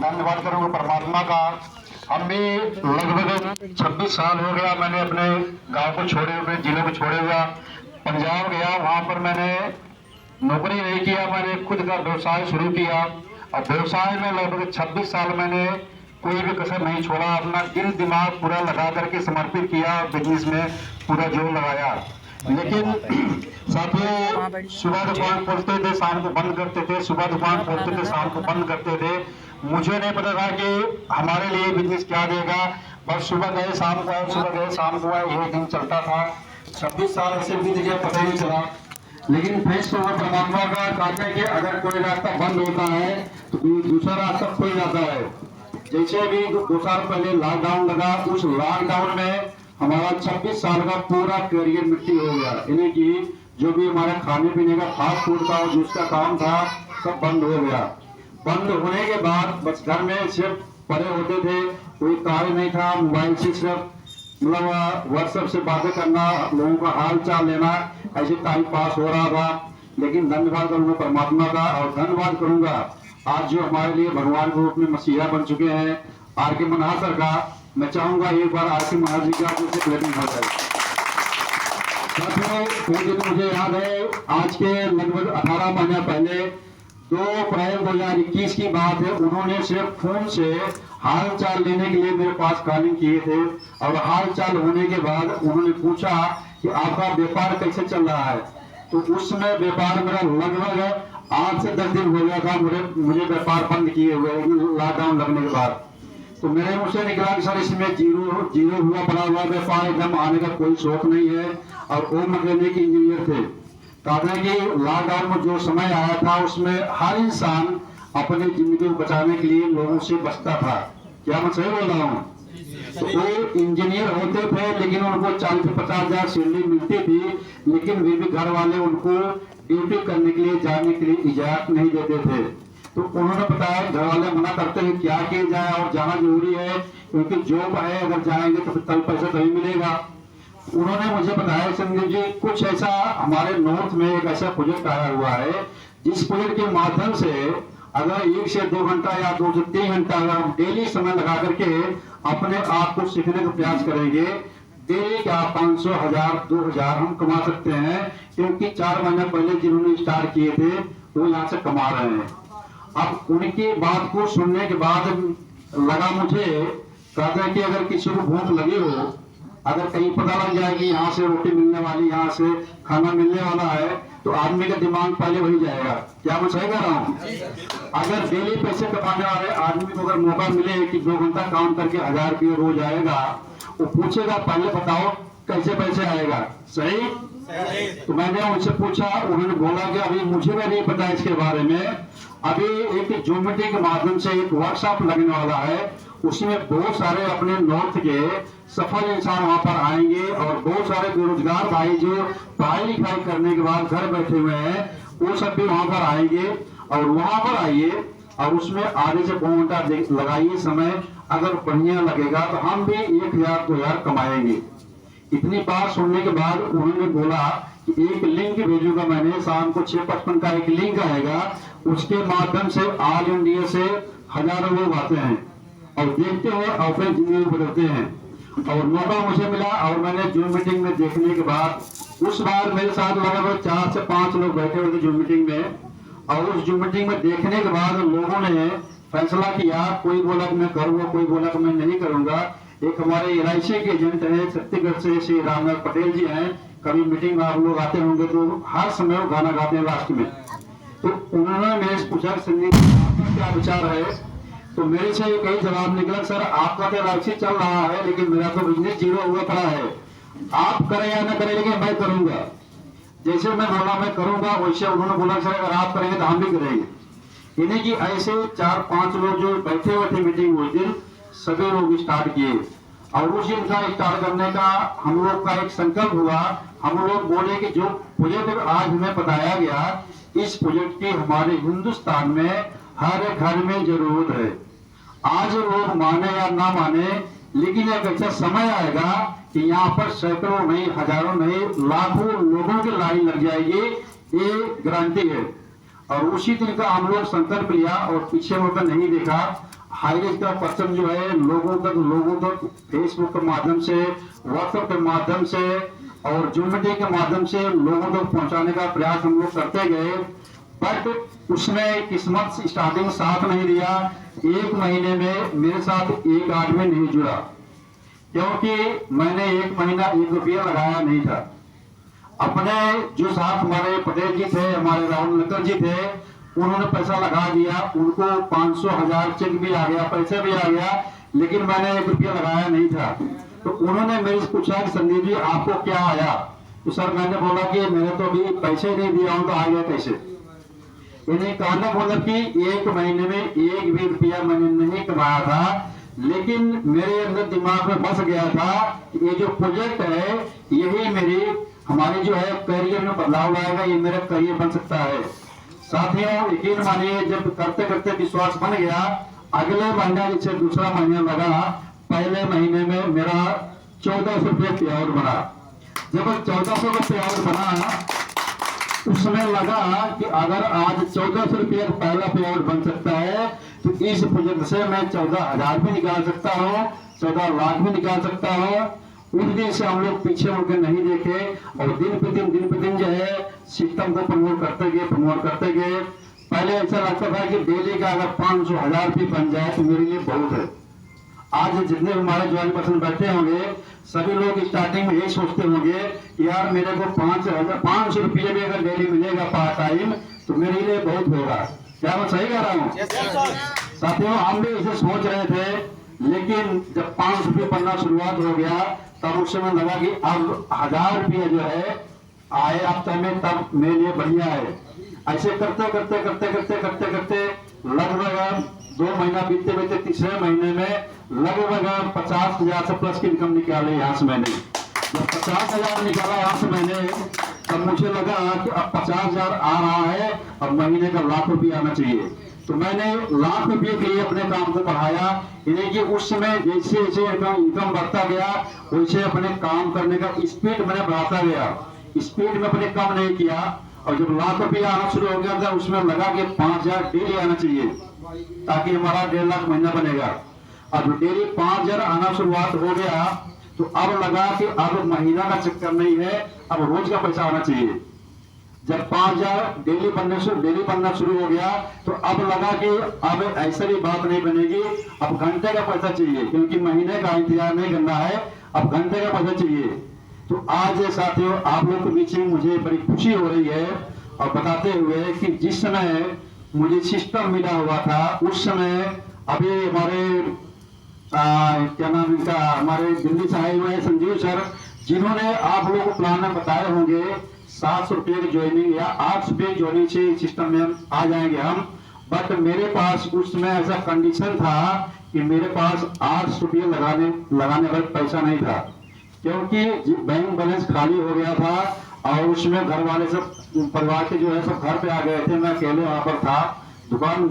धन्यवाद करूंगा परमात्मा का। हम भी लगभग 26 साल हो गया मैंने अपने गांव को छोड़े हुए, जिले को छोड़े हुआ पंजाब गया। वहां पर मैंने नौकरी नहीं किया, मैंने खुद का व्यवसाय शुरू किया और व्यवसाय में लगभग 26 साल मैंने कोई भी कसर नहीं छोड़ा, अपना दिल दिमाग पूरा लगा करके समर्पित किया, बिजनेस में पूरा जोर लगाया। लेकिन साथियों, सुबह दुकान खोलते थे, शाम को बंद करते थे, सुबह दुकान खोलते थे, शाम को बंद करते थे। मुझे नहीं पता था कि हमारे लिए बिजनेस क्या देगा। बस सुबह गए शाम को आए, सुबह गए शाम को आए, यही दिन चलता था। 26 साल ऐसे भी देखिए पता ही नहीं चला। लेकिन फेस तो परमात्मा का कहते हैं कि अगर कोई रास्ता बंद होता है तो दूसरा रास्ता खुल जाता है। जैसे अभी 2 साल पहले लॉकडाउन लगा, उस लॉकडाउन में हमारा 26 साल का पूरा करियर मिट्टी हो गया। यानी कि जो भी हमारा खाने पीने का फास्ट फूड का और जिसका काम था सब बंद हो गया। बंद होने के बाद बस घर में सिर्फ पड़े होते थे, कोई कार्य नहीं था, मोबाइल से सिर्फ मतलब व्हाट्सएप से बातें करना, लोगों का हाल चाल लेना, ऐसे टाइम पास हो रहा था। लेकिन धन्यवाद करूंगा परमात्मा का और धन्यवाद करूंगा आज जो हमारे लिए भगवान के रूप में मसीहा बन चुके हैं आर.के. मनहास सर का। मैं चाहूंगा एक बार आर.के. मनहास जी का जैसे प्लेटिंग हो जाए। साथियों, मुझे याद है आज के लगभग 18 महीने पहले 2 अप्रैल 2021 की बात है, उन्होंने सिर्फ फोन से हाल चाल लेने के लिए मेरे पास कॉलिंग किए थे और हाल चाल होने के बाद उन्होंने पूछा कि आपका व्यापार कैसे चल रहा है। तो उस समय व्यापार मेरा लगभग 8 से 10 दिन हो गया था मुझे व्यापार बंद किए हुए लॉकडाउन लगने के बाद। तो मेरे मुझसे निकला कि सर इसमें जीरो हुआ पड़ा हुआ व्यापार, एकदम आने का कोई शौक नहीं है। और वो मैकेनिक इंजीनियर थे। कहते हैं कि लॉकडाउन में जो समय आया था उसमें हर इंसान अपनी जिंदगी को बचाने के लिए लोगों से बचता था। क्या मैं सही बोल रहा हूँ? तो वो इंजीनियर होते थे लेकिन उनको 40 से 50 हजार सैलरी मिलती थी, लेकिन वे भी घर वाले उनको ड्यूटी करने के लिए जाने के लिए इजाजत नहीं देते थे। तो उन्होंने बताया घर वाले मना करते हैं क्या किया जाए और जाना जरूरी है क्योंकि जॉब है, अगर जाएंगे तो फिर पैसा तभी मिलेगा। उन्होंने मुझे बताया संदीप जी कुछ ऐसा हमारे नॉर्थ में एक ऐसा प्रोजेक्ट आया हुआ है जिस प्रोजेक्ट के माध्यम से अगर 1 से 2 घंटा या 2 से 3 घंटा अगर हम डेली समय लगा करके अपने आप को सीखने का प्रयास करेंगे, डेली का 500, 1000, 2000 हम कमा सकते हैं। क्योंकि 4 महीने पहले जिन्होंने स्टार्ट किए थे वो यहाँ से कमा रहे हैं। अब उनकी बात को सुनने के बाद लगा मुझे, कहते हैं कि अगर किसी को भूख लगी हो, अगर कहीं पता लग जाए कि यहाँ से रोटी मिलने वाली, यहाँ से खाना मिलने वाला है, तो आदमी का दिमाग पहले वही जाएगा। क्या मैं सही कह रहा हूँ? अगर डेली पैसे कमाने वाले आदमी को अगर मौका मिले कि 2 घंटा काम करके 1000 रुपये रोज आएगा, वो पूछेगा पहले बताओ कैसे पैसे आएगा। सही? तो मैंने उनसे पूछा, उन्होंने बोला कि अभी मुझे भी नहीं पता इसके बारे में। अभी एक जूम मीटिंग के माध्यम से एक वर्कशॉप लगने वाला है, उसमें बहुत सारे अपने नॉर्थ के सफल इंसान वहां पर आएंगे और बहुत सारे बेरोजगार भाई जो पढ़ाई लिखाई करने के बाद घर बैठे हुए हैं वो सब भी वहां पर आएंगे। और वहां पर आइए और उसमें आधे से 2 घंटा लगाइए समय, अगर बढ़िया लगेगा तो हम भी 1000, 2000 कमाएंगे। इतनी बात सुनने के बाद उन्होंने बोला कि एक लिंक भेजूंगा मैंने, शाम को 6:55 का एक लिंक आएगा, उसके माध्यम से ऑल इंडिया से हजारों लोग आते हैं और देखते हैं और अपनी जिंदगी बदलते हैं। और मौका मुझे मिला और मैंने जूम मीटिंग में देखने के बाद उस बार मेरे साथ लगभग 4 से 5 लोग बैठे हुए थे जूम मीटिंग में। और उस जूम मीटिंग में देखने के बाद लोगों ने फैसला किया, कोई बोला कि मैं करूंगा, कोई बोला कि मैं नहीं करूंगा। एक हमारे LIC के एजेंट है छत्तीसगढ़ से श्री रामनाथ पटेल जी हैं, कभी मीटिंग में आप लोग आते होंगे तो हर समय वो गाना गाते हैं लास्ट में। तो उन्होंने मेरे से पूछा संदीप आपका क्या विचार है? तो मेरे से एक ही जवाब निकला, सर आपका तो LIC चल रहा है लेकिन मेरा तो बिजनेस जीरो हुआ पड़ा है, आप करें या न करें लेकिन मैं करूंगा। जैसे मैं बोला मैं करूंगा, वैसे उन्होंने बोला सर अगर आप करेंगे तो हम भी करेंगे। यानी कि ऐसे 4-5 लोग जो बैठे हुए थे मीटिंग उस दिन, सभी लोग स्टार्ट किए। और उस दिन का स्टार्ट करने का हम लोग का एक संकल्प हुआ। हम लोग बोले कि जो प्रोजेक्ट आज हमें बताया गया, इस प्रोजेक्ट की हमारे हिंदुस्तान में हर घर में जरूरत है। आज लोग माने या ना माने, लेकिन एक ऐसा समय आएगा कि यहाँ पर सैकड़ों नहीं, हजारों नहीं, लाखों लोगों की लाइन लग जाएगी, ये गारंटी है। और उसी दिन का हम लोग संकल्प लिया और पीछे होकर नहीं देखा। हाई रिस्क का पर्सन जो है लोगों तक फेसबुक के माध्यम से, व्हाट्सएप के माध्यम से और जूम मीटिंग के माध्यम से लोगों तक पहुंचाने का प्रयास हम लोग करते गए। बट उसमें किस्मत स्टार्टिंग साथ नहीं दिया। 1 महीने में मेरे साथ एक आदमी नहीं जुड़ा, क्योंकि मैंने 1 महीना 1 रुपया लगाया नहीं था। अपने जो साथ हमारे पटेल जी थे, हमारे राहुल नक्कर जी थे, उन्होंने पैसा लगा दिया, उनको 500 1000 चेक भी आ गया, पैसे भी आ गया, लेकिन मैंने 1 रुपया लगाया नहीं था। तो उन्होंने मेरे से पूछा कि संदीप जी आपको क्या आया? तो सर मैंने बोला कि मैंने तो अभी पैसे नहीं दिया हूं, तो आ गया कैसे? इन्हें कहने मतलब कि 1 महीने में 1 भी रुपया मैंने नहीं कमाया था, लेकिन मेरे अंदर दिमाग में बस गया था कि ये जो प्रोजेक्ट है यही मेरी हमारी जो है करियर में बदलाव लाएगा, ये मेरा करियर बन सकता है। साथियों यकीन मानिए, जब करते करते विश्वास बन गया, अगले महीना जिसे दूसरा महीना लगा, पहले महीने में मेरा 1400 रुपये पे आउट बना। जब 1400 का पे आउट बना, उसमें लगा कि अगर आज 1400 रुपये का पहला पे आउट बन सकता है, तो इस प्रोजेक्ट से मैं 14,000 भी निकाल सकता हूँ, 14 लाख भी निकाल सकता हूँ। उस दिन से हम लोग पीछे मुड़कर नहीं देखे और दिन पे दिन जो है सिस्टम को प्रमोट करते गए। पहले ऐसा लगता था कि डेली का अगर 500 1000 भी बन जाए तो मेरे लिए बहुत है। आज जितने हमारे ज्वाइन पर्सन बैठे होंगे, सभी लोग स्टार्टिंग में यही सोचते होंगे कि यार मेरे को 500 रुपये भी अगर डेली मिलेगा पार्ट टाइम तो मेरे लिए बहुत होगा। क्या मैं सही कह रहा हूँ? साथियों हम भी इसे सोच रहे थे, लेकिन जब 500 रुपये बनना शुरुआत हो गया, तब उस समय लगा कि अब 1000 रुपये जो है आए हफ्ते में, तब मेरे लिए बढ़िया है। ऐसे करते लगभग 2 महीना बीतते तीसरे महीने में लगभग 50,000 से प्लस की इनकम निकाले यहाँ से मैंने। जब 50,000 निकाला यहाँ से मैंने, तब मुझे लगा कि अब 50,000 आ रहा है, अब महीने का 1,00,000 रुपये आना चाहिए। तो मैंने 1,00,000 रुपये के लिए अपने काम को बढ़ाया। यानी कि उस समय जैसे जैसे इनकम बढ़ता गया, वैसे अपने काम करने का स्पीड मैंने बढ़ाता गया। स्पीड में अपने कम नहीं किया, और जब 1,00,000 रुपये आना शुरू हो गया था, उसमें लगा कि 5,000 डेली आना चाहिए, ताकि हमारा 1.5 लाख महीना बनेगा। अब डेली 5,000 आना शुरुआत हो गया, तो अब लगा कि अब महीना का चक्कर नहीं है, अब रोज का पैसा आना चाहिए। जब 5,000 डेली बनना शुरू हो गया, तो अब लगा कि अब ऐसा भी बात नहीं बनेगी, अब घंटे का पैसा चाहिए, क्योंकि महीने का इंतजार नहीं करना है, अब घंटे का पैसा चाहिए। तो आज साथियों आप लोग के बीच में मुझे बड़ी खुशी हो रही है, और बताते हुए कि जिस समय मुझे सिस्टम मिला हुआ था, उस समय अभी हमारे क्या नाम इनका, हमारे दिल्ली से आए हुए संजीव सर, जिन्होंने आप लोगों को प्लान में बताए होंगे 700 रुपये की ज्वाइनिंग या 800 रुपये ज्वाइनिंग से सिस्टम में हम आ जाएंगे हम। बट मेरे पास उस समय ऐसा कंडीशन था कि मेरे पास 800 रुपये लगाने पर पैसा नहीं था, क्योंकि बैंक बैलेंस खाली हो गया था, और उसमें घर वाले सब परिवार के जो है सब घर पे आ गए थे, मैं अकेले वहां पर था, दुकान